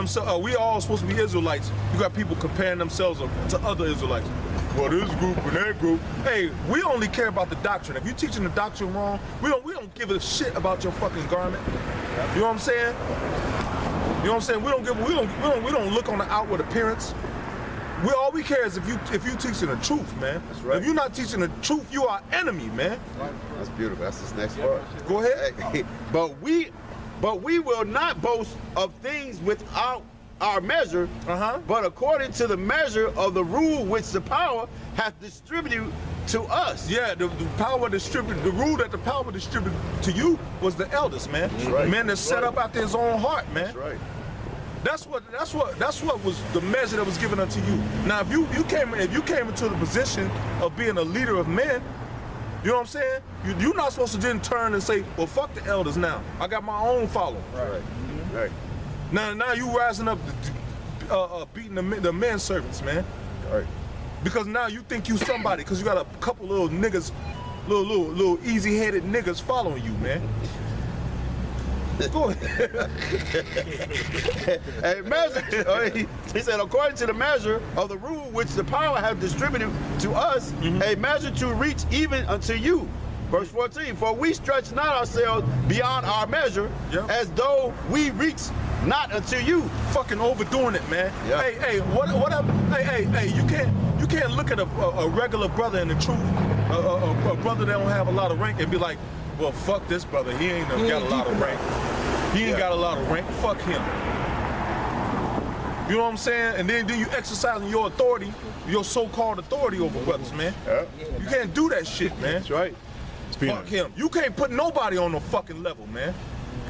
themselves. We all supposed to be Israelites. You got people comparing themselves to other Israelites. Well, this group and that group. Hey, we only care about the doctrine. If you're teaching the doctrine wrong, we don't give a shit about your fucking garment. You know what I'm saying? You know what I'm saying? We don't look on the outward appearance. All we care is if you teaching the truth, man. That's right. If you're not teaching the truth, you are enemy, man. That's beautiful. That's this next part. Go ahead. Hey, but we will not boast of things without our measure, but according to the measure of the rule which the power hath distributed to us. Yeah, the power distributed, the rule that the power distributed to you was the elders, man. That's right. Man that's set up after his own heart, man. That's right. That's what was the measure that was given unto you. Now, if you came into the position of being a leader of men, you know what I'm saying? You're not supposed to then turn and say, well, fuck the elders now. I got my own following. Right. Right. Now you rising up, beating the men servants, man. Right. Because now you think you somebody, because you got a couple little niggas, little easy-headed niggas following you, man. Go ahead. A measure, he said, according to the measure of the rule which the power hath distributed to us, a measure to reach even unto you. Verse 14, for we stretch not ourselves beyond our measure, as though we reach not unto you. Fucking overdoing it, man. Yeah. Hey, what up? Hey, you can't look at a regular brother in the truth, a brother that don't have a lot of rank and be like, well, fuck this brother. He ain't got a lot of rank. He ain't got a lot of rank. Fuck him. You know what I'm saying? And then you exercising your authority, your so-called authority over brothers, man. Yeah. You can't do that shit, man. That's right. Fuck him. You can't put nobody on no fucking level, man.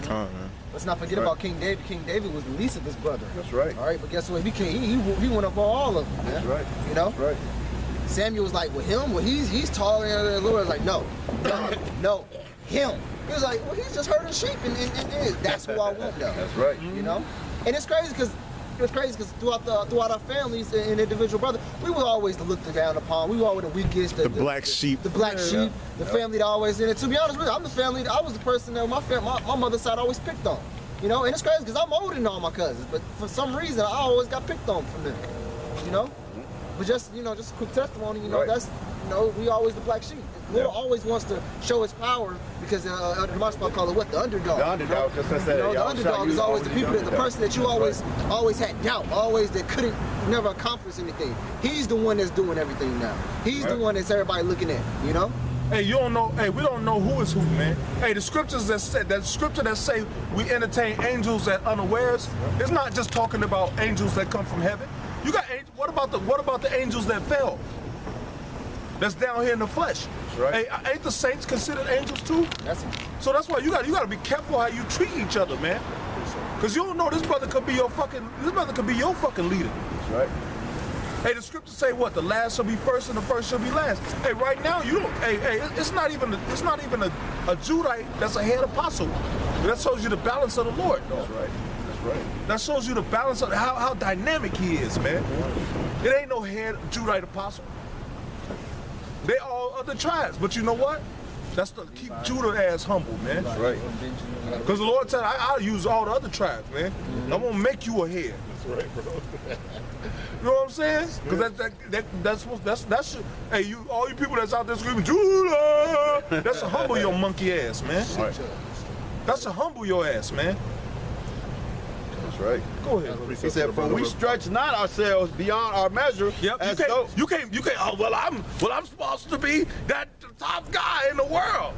Man. Let's not forget about King David. King David was the least of his brother. That's right. All right, but guess what? He went up on all of them, man. That's right. You know? That's right. Samuel was like, well, him? Well, he's taller than the Lord. Like, no, him. He was like, well, he's just herding sheep, and that's who I want, though. That's right. You know? And it's crazy because throughout our families and individual brothers, we were always the looked down upon. We were always the weakest, The black sheep. the black sheep, the family that always in it. To be honest with you, I'm the family. I was the person that my mother's side always picked on. You know, and it's crazy because I'm older than all my cousins, but for some reason I always got picked on from them. You know, but just a quick testimony. You know, that's we always the black sheep. The Lord always wants to show His power because the Mashpah call it what? The underdog. The underdog. You know, the underdog is always the people, the person that you always had doubt, always that couldn't never accomplish anything. He's the one that's doing everything now. He's the one that's everybody looking at. You know. Hey, you don't know. Hey, we don't know who is who, man. Hey, the scriptures that say we entertain angels at unawares. It's not just talking about angels that come from heaven. You got what about the angels that fell? That's down here in the flesh. That's right. Hey, ain't the saints considered angels too? So that's why you got to be careful how you treat each other, man. Cause you don't know this brother could be your fucking leader. That's right. Hey, the scriptures say what? The last shall be first and the first shall be last. Hey, right now you don't. Hey, it's not even a Judite that's a head apostle. That shows you the balance of the Lord. That's right. That's right. That shows you the balance of how dynamic he is, man. It ain't no head Judite apostle. They all other tribes, but you know what? That's to keep Judah ass humble, man. That's right. Because the Lord said, I'll use all the other tribes, man. I'm gonna make you a head. That's right, bro. You know what I'm saying? Because that's hey, all you people that's out there screaming Judah, that's to humble your monkey ass, man. Right. That's to humble your ass, man. That's right. Go ahead. He said, "For we stretch not ourselves beyond our measure." Yep. You can't. Oh, well, I'm supposed to be that top guy in the world.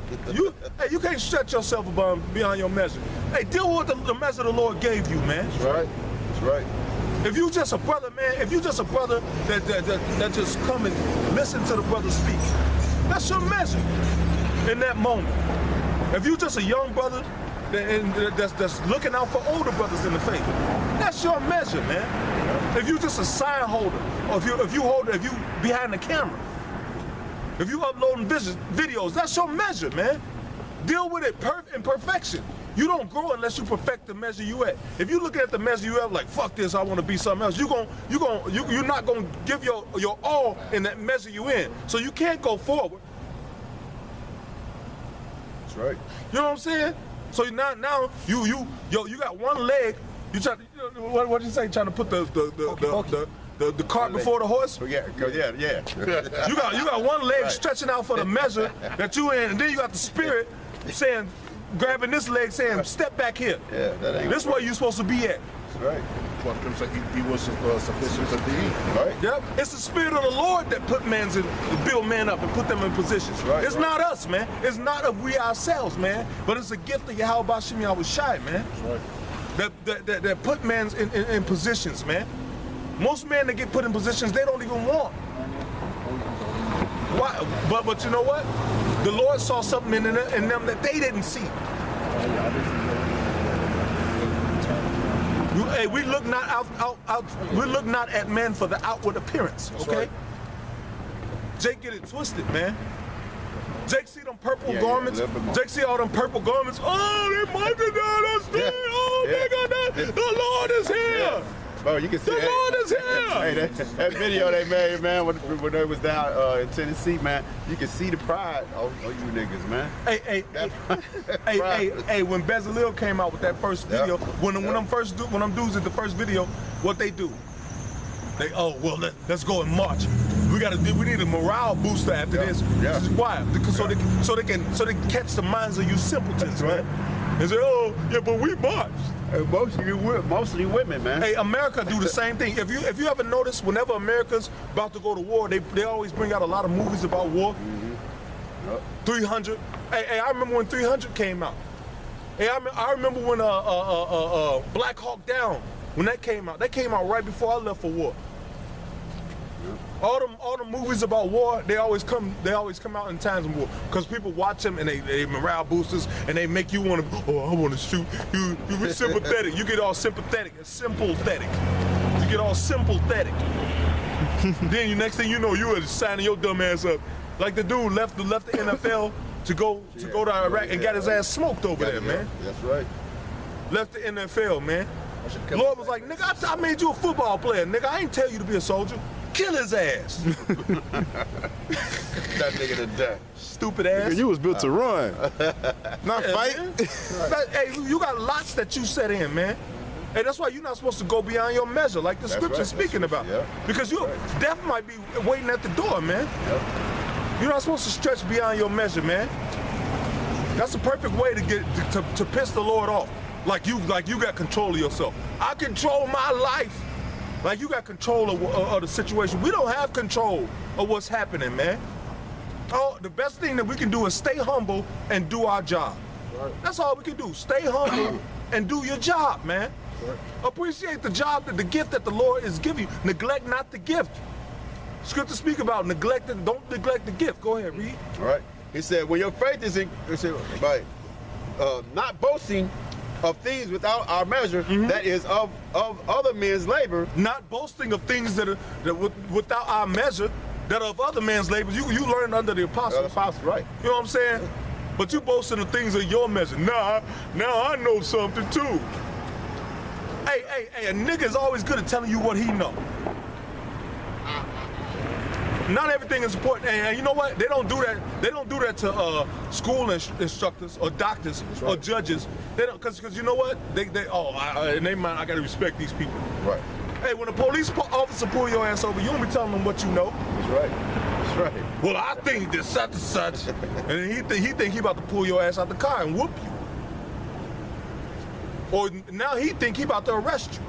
You can't stretch yourself beyond your measure. Hey, deal with the measure the Lord gave you, man. That's right. That's right. If you just a brother, man, if you just a brother that just come and listen to the brother speak, that's your measure in that moment. If you just a young brother that's looking out for older brothers in the faith, that's your measure, man. If you just a sign holder, or if you behind the camera, if you uploading videos, that's your measure, man. Deal with it in perfection. You don't grow unless you perfect the measure you at. If you look at the measure you have, like fuck this, I want to be something else. You're not gonna give your all in that measure you in. So you can't go forward. That's right. You know what I'm saying? So now you got one leg You try to, what you say? Trying to put the cart before the horse? Yeah. You got one leg stretching out for the measure that you in, and then you got the spirit saying, grabbing this leg, saying, step back here. Yeah, that ain't This is where you supposed to be at. That's right. He was sufficient for thee. Right. Yep. It's the spirit of the Lord that put build men up and put them in positions. Right, It's not us, man. It's not of we ourselves, man. But it's a gift of Yahweh Bashim Yahweh Shai, man. That's right. That put men in positions, man. Most men that get put in positions they don't even want. Why? But you know what? The Lord saw something in them that they didn't see. Hey, we look not we look not at men for the outward appearance, okay? right. Jake get it twisted, man. Jake see them purple Yeah, garments. a little bit more. Jake see all them purple garments. Oh, they might have done us thing. Yeah, Oh, yeah. they got that. The Lord is here. Bro, you can see The Lord is here. Hey, that video they made, man, when they was down in Tennessee, man, you can see the pride of you niggas, man. Hey, when Bezalel came out with that first video, when them dudes did the first video, what they do? Let's go and march. We need a morale booster after this. Yeah. Why? Because so they can catch the minds of you simpletons, man. And say, oh yeah, but we marched. Mostly women, man. Hey, America do the same thing. If you ever notice, whenever America's about to go to war, they always bring out a lot of movies about war. 300. Hey, I remember when 300 came out. Hey, I remember when Black Hawk Down, when that came out. That came out right before I left for war. All the movies about war, they always come out in times of war, because people watch them and they morale boosters and they make you want to. Oh, I want to shoot you. You be sympathetic. You get all sympathetic and sympathetic. You get all sympathetic. Then next thing you know, you are signing your dumb ass up, like the dude left the NFL to go to Iraq and got his ass smoked over there, man. That's right. Left the NFL, man. Lord was like, nigga, I made you a football player, nigga. I ain't tell you to be a soldier. Kill his ass. That nigga to death. Stupid ass. You was built to run, not fight. Hey, you got lots that you set in, man. Hey, that's why you're not supposed to go beyond your measure, like the scripture's right. speaking about. Yeah. Because death might be waiting at the door, man. Yep. You're not supposed to stretch beyond your measure, man. That's the perfect way to get to piss the Lord off. Like you got control of yourself. I control my life. Like you got control of the situation. We don't have control of what's happening, man. Oh, the best thing that we can do is stay humble and do our job. Right. That's all we can do. Stay humble and do your job, man. Right. Appreciate the job, the gift that the Lord is giving you. Neglect not the gift. Scripture speak about don't neglect the gift. Go ahead, read. All right. He said, when your faith is in, not boasting of things without our measure, that is of other men's labor. Not boasting of things that without our measure, that of other men's labor. You learned under the apostles. Right. You know what I'm saying? But you boasting of things of your measure. Now I know something too. Hey, a nigga is always good at telling you what he know. Not everything is important. And you know what? They don't do that. They don't do that to school instructors or doctors or judges. They don't, cause you know what? In their mind, I gotta respect these people. Right. Hey, when a police officer pull your ass over, you don't be telling them what you know. That's right. That's right. Well, I think this such and such, and he think he about to pull your ass out the car and whoop you. Or now he think he about to arrest you.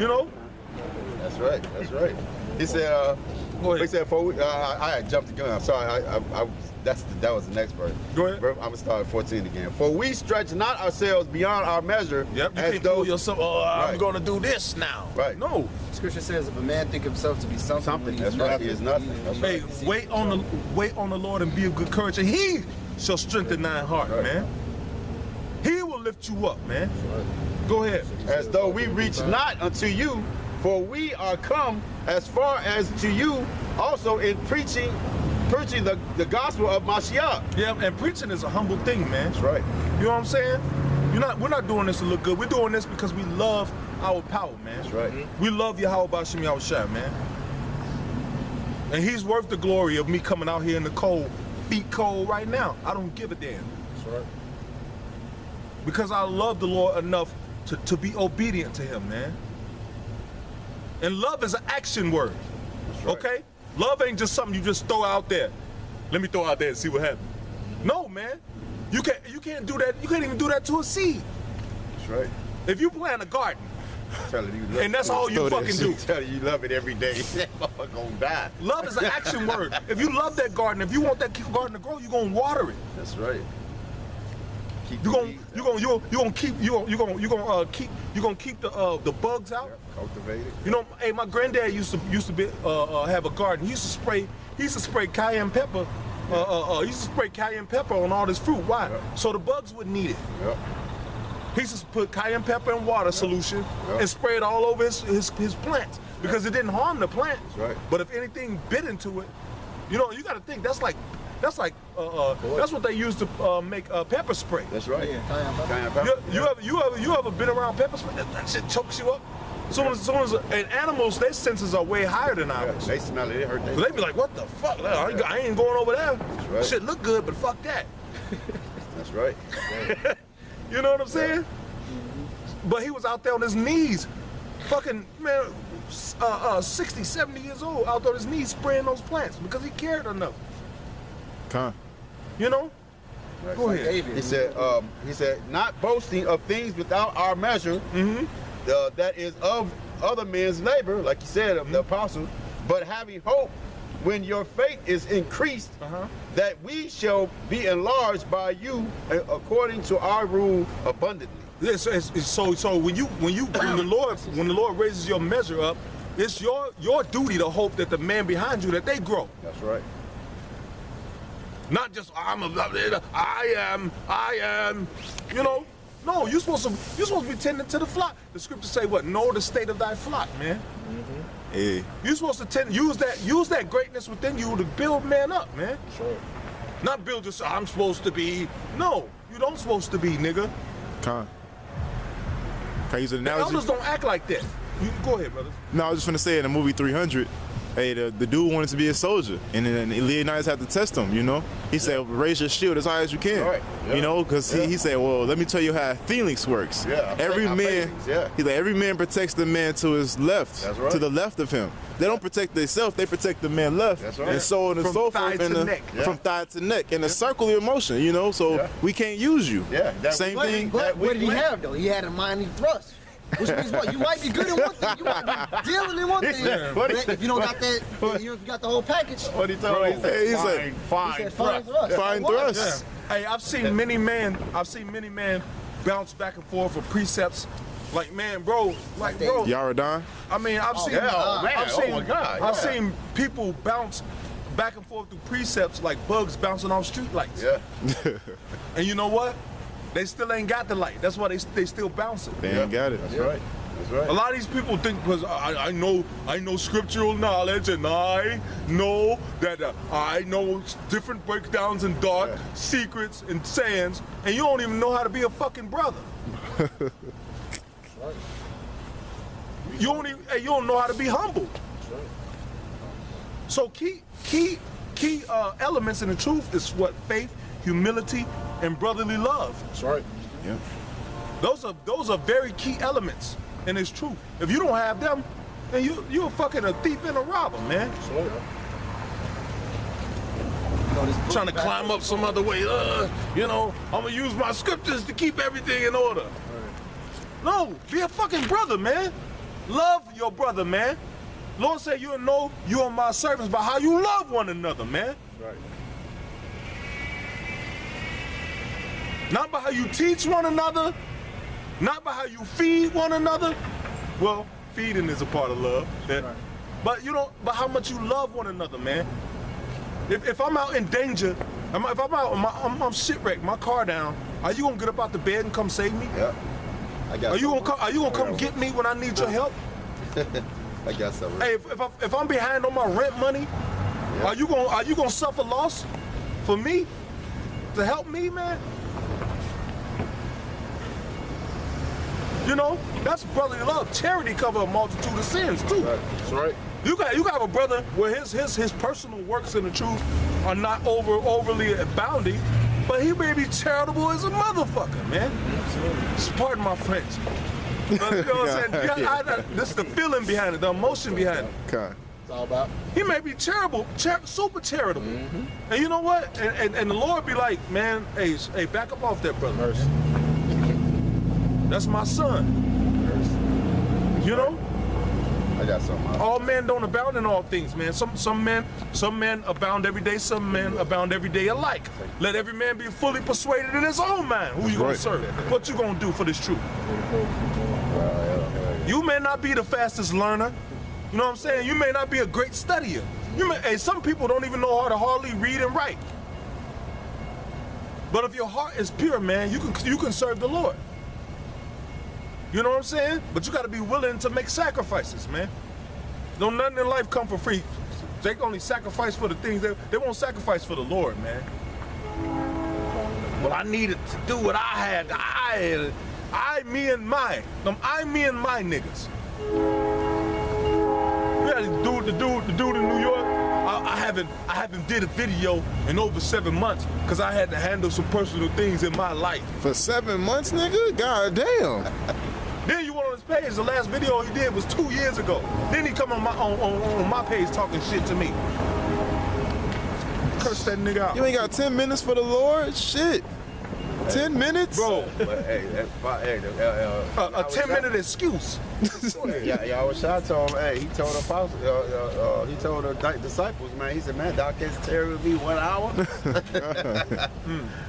You know? That's right. That's right. He said, he said, I had jumped the gun. I'm sorry. That was the next verse. Go ahead. I'm gonna start at 14 again. For we stretch not ourselves beyond our measure. Yep. You as can't though pull yourself. I'm gonna do this now. Right. No. Scripture says if a man think himself to be something, That's right. He is nothing. That's Hey, right. wait on the Lord and be of good courage, and He shall strengthen thine heart, Right. man. He will lift you up, man. Go ahead. As though we reach not unto you, for we are come as far as to you also in preaching the gospel of Mashiach. Yeah, and preaching is a humble thing, man. That's right. You know what I'm saying? We're not doing this to look good. We're doing this because we love our power, man. That's right. We love Yahweh Bashim Yahweh Shai, man. And He's worth the glory of me coming out here in the cold, feet cold right now. I don't give a damn. That's right. Because I love the Lord enough to be obedient to him, man. And love is an action word. right. Okay? Love ain't just something you just throw out there. Let me throw out there and see what happens. No, man. You can't do that. You can't even do that to a seed. That's right. If you plant a garden, Telling you love and that's all you Throw that fucking shit. do. Telling you love it every day. That motherfucker gonna die. Love is an action word. If you love that garden, if you want that garden to grow, you're gonna water it. That's right. Keep You the gonna weeds you out. gonna keep the bugs out. Cultivate it. You know, hey, my granddad used to be have a garden. He used to spray cayenne pepper. He used to spray cayenne pepper on all this fruit. Why? Yeah. So the bugs wouldn't eat it. Yep. He used to put cayenne pepper in water solution and spray it all over his plants because it didn't harm the plant. That's right. But if anything bit into it, you know, you got to think that's what they use to make pepper spray. That's right. Yeah, cayenne Cayenne pepper. pepper. You ever been around pepper spray? That shit chokes you up. Soon as and animals, their senses are way higher than Yeah, ours. they smell it. It hurt. So they be like, what the fuck? I ain't going over there. right. Shit look good, but fuck that. That's right. You know what I'm saying? But he was out there on his knees, fucking, man, 60, 70 years old, out there on his knees spraying those plants because he cared enough. Con. You know? Go ahead. David. He said, not boasting of things without our measure, that is of other men's labor, like you said, of the apostles, but having hope when your faith is increased, that we shall be enlarged by you according to our rule abundantly. Yeah, so when the Lord raises your measure up, it's your duty to hope that the man behind you that they grow. That's right. Not just I am. You know, no. You're supposed to be tending to the flock. The scriptures say what? Know the state of thy flock, man. Hey. You're supposed to use that greatness within you to build man up, man. Sure. Not build just I'm supposed to be. No, you don't supposed to be, nigga. Con. Can I use an The analogy? elders don't act like that. You go ahead, brother. No, I was just gonna say in the movie 300, hey, the dude wanted to be a soldier, and then Leonidas had to test him. You know, he said, "Raise your shield as high as you can." Right, yeah. You know, because Yeah. he said, "Well, let me tell you how phalanx works. Yeah, every our man, phalanx, yeah. he's like every man protects the man to his left, That's right. to the left of him. They don't protect themselves; they protect the man left, That's right. and so on and From so thigh forth, to and neck. Yeah. from thigh to neck, in a circular motion. You know, so Yeah. we can't use you. Yeah, that Same we- thing. But what did he went- have though? He had a mighty thrust. Which means what? You might be good in one thing, you might be dealing in one thing, What he but if you don't got that, if you got the whole package, What he told me, he said, Hey, he's like, he fine said fine thrust. thrust. Fine That was. thrust. Hey, I've seen many men bounce back and forth for precepts. Like, man, bro, Yaradan. I mean, I've seen, yeah, oh, man, I've seen, oh, my God, I've yeah. seen people bounce back and forth through precepts like bugs bouncing off street lights. Yeah. And you know what? They still ain't got the light. That's why they still bouncing. They ain't got it. That's right. That's right. A lot of these people think because I know scriptural knowledge and I know that I know different breakdowns and dark secrets and sayings, and you don't even know how to be a fucking brother. You don't know how to be humble. So key elements in the truth is what? Faith, humility, and brotherly love. That's right. Yeah. Those are very key elements in this truth. If you don't have them, then you're fucking a thief and a robber, man. Trying to climb up some other way. I'm gonna use my scriptures to keep everything in order. No, be a fucking brother, man. Love your brother, man. Lord said you'll know you are my servants by how you love one another, man. Right. Not by how you teach one another, not by how you feed one another. Well, feeding is a part of love. Yeah. Right. But how much you love one another, man. If I'm out in danger, if I'm shipwrecked, my car down, are you gonna get up out the bed and come save me? Yeah. I got Are you gonna come get me when I need your help? I got something. Hey, if I'm behind on my rent money, are you gonna suffer loss for me to help me, man? You know, that's brotherly love. Charity covers a multitude of sins too. That's right. You got have a brother where his personal works in the truth are not overly abounding, but he may be charitable as a motherfucker, man. Pardon my French. But you know what I'm saying? This is the feeling behind it, the emotion behind it. Con. It's all about. He may be super charitable. And you know what? And the Lord be like, man, hey, back up off that, brother. Mercy. That's my son. Mercy. You know? I got something. All men don't abound in all things, man. Some men abound every day, some men abound every day alike. Let every man be fully persuaded in his own mind. Who you gonna right. serve? What you gonna do for this truth? You may not be the fastest learner. You know what I'm saying? You may not be a great studier. Some people don't even know how to hardly read and write. But if your heart is pure, man, you can serve the Lord. You know what I'm saying? But you got to be willing to make sacrifices, man. Don't nothing in life come for free. They can only sacrifice for the things they won't sacrifice for the Lord, man. Well, I needed to do what I had. Me and my niggas. Yeah, the dude in New York. I haven't did a video in over 7 months because I had to handle some personal things in my life. For 7 months, nigga? God damn. Then you went on his page. The last video he did was 2 years ago. Then he come on my page talking shit to me. Curse that nigga out. You ain't got 10 minutes for the Lord? Shit. 10 minutes? Bro, But hey, a 10-minute excuse. I was shot told him, hey, he told the disciples, man, he said, man, thou canst tarry with me 1 hour. Yeah,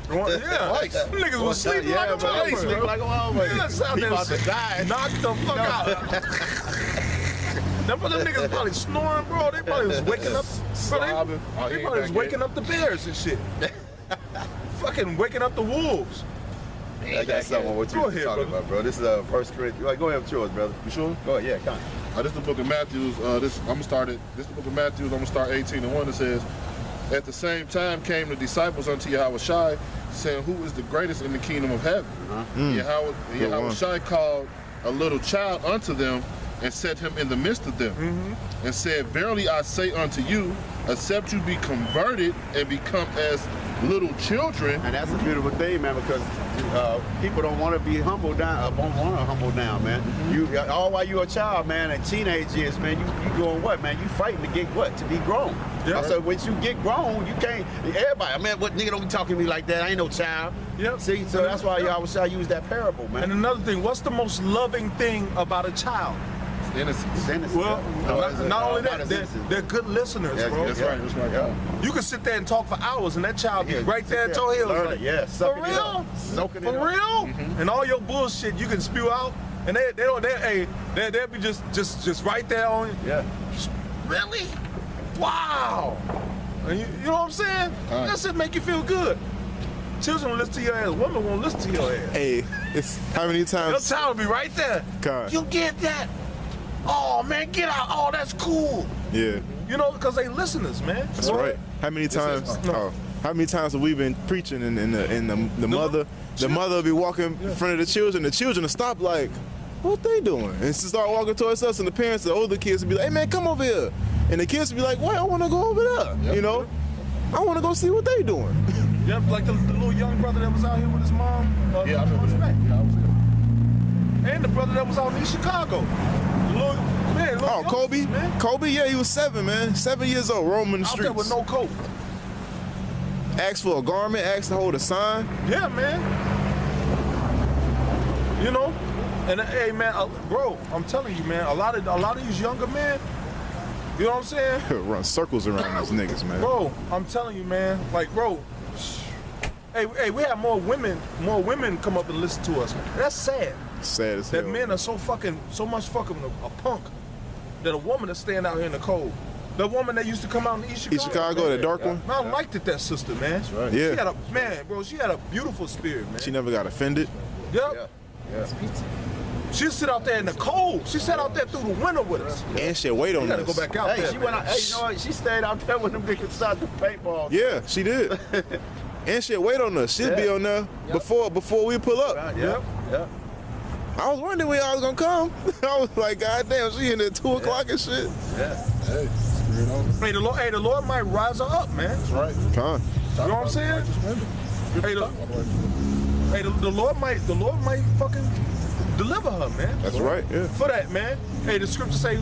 them niggas was sleeping like a he motherfucker. sleep like a motherfucker. Yeah, He about to die. Knock the fuck out. Them niggas probably snoring, bro. They probably was waking up. Bro, they probably was waking up the bears and shit. Fucking waking up the wolves. I got something on what you Go were ahead, talking brother. about, bro. This is First Corinthians. Go ahead with yours, brother. You sure? Go ahead, yeah, come on. This is the book of Matthew. This is the book of Matthew. I'm gonna start 18:1. It says, "At the same time came the disciples unto Yahushua, saying, Who is the greatest in the kingdom of heaven? Yahushua called a little child unto them, and set him in the midst of them, and said, Verily I say unto you, except you be converted and become as little children." And that's a beautiful thing, man, because people don't want to be humbled down, don't want to humble down, man. You all while you're a child, man, and teenage years, man, you doing what, man? You fighting to get what? To be grown. Yeah. So once you get grown, you can't. Everybody, man, what nigga don't be talking to me like that? I ain't no child. Yep. See, so that's why y'all use that parable, man. And another thing, what's the most loving thing about a child? Innocence. Well, not only that, they're good listeners, Yes, bro. That's right. That's right. Yeah. You can sit there and talk for hours, and that child be Yeah, right there at sit your there, heels. learn Like, it, yeah, for sucking it real? up, soaking For it up. real? And all your bullshit you can spew out, and they'll be just right there on. Yeah. Really? Wow. And you know what I'm saying? That shit make you feel good. Children will listen to your ass. Women won't listen to your ass. Hey, it's how many Your times? child will be right there. God. You get that? Oh man, get out! Oh, that's cool. Yeah, You know, because they listeners, man. that's right. How many times? How many times have we been preaching and the mother will be walking in front of the children will stop like, what they doing? And she start walking towards us, and the parents, the older kids will be like, hey man, come over here. And the kids will be like, wait, I want to go over there. Yep. You know, I want to go see what they doing. Yep, like the little young brother that was out here with his mom. Yeah, I remember that. Respect. Yeah, I was there. And the brother that was out in East Chicago. Oh, Kobe? Man. Kobe, yeah, he was 7, man. 7 years old, roaming the Out there with streets. no coat. Asked for a garment, asked to hold a sign. Yeah, man. You know? And hey, man, bro, I'm telling you, man, a lot of these younger men, you know what I'm saying? Run circles around these niggas, man. Bro, I'm telling you, man, like, bro, hey, we have more women come up and listen to us. That's sad. Sad as hell. That men are so much fucking a punk that a woman is staying out here in the cold. The woman that used to come out in East Chicago. East Chicago, the dark one? Man, I liked it, that sister, man. That's right. Yeah. She had a beautiful spirit, man. She never got offended. Yep. She sit out there in the cold. She sat out there through the winter with us. And shit, wait You on gotta us. go back out Hey, there. she went out. Hey, you know what? She stayed out there when them niggas started to paintball. Yeah, she did. And shit, wait on us. She'll be on there before we pull up. Yep. Yep. I was wondering when y'all was gonna come. I was like, God damn, she in there 2 o'clock and shit. Yeah. Hey, spirit on. Hey, the Lord might rise her up, man. That's right. Con. You know what I'm saying? Hey, the Lord might fucking deliver her, man. That's right, yeah. For that, man. Hey, the scripture say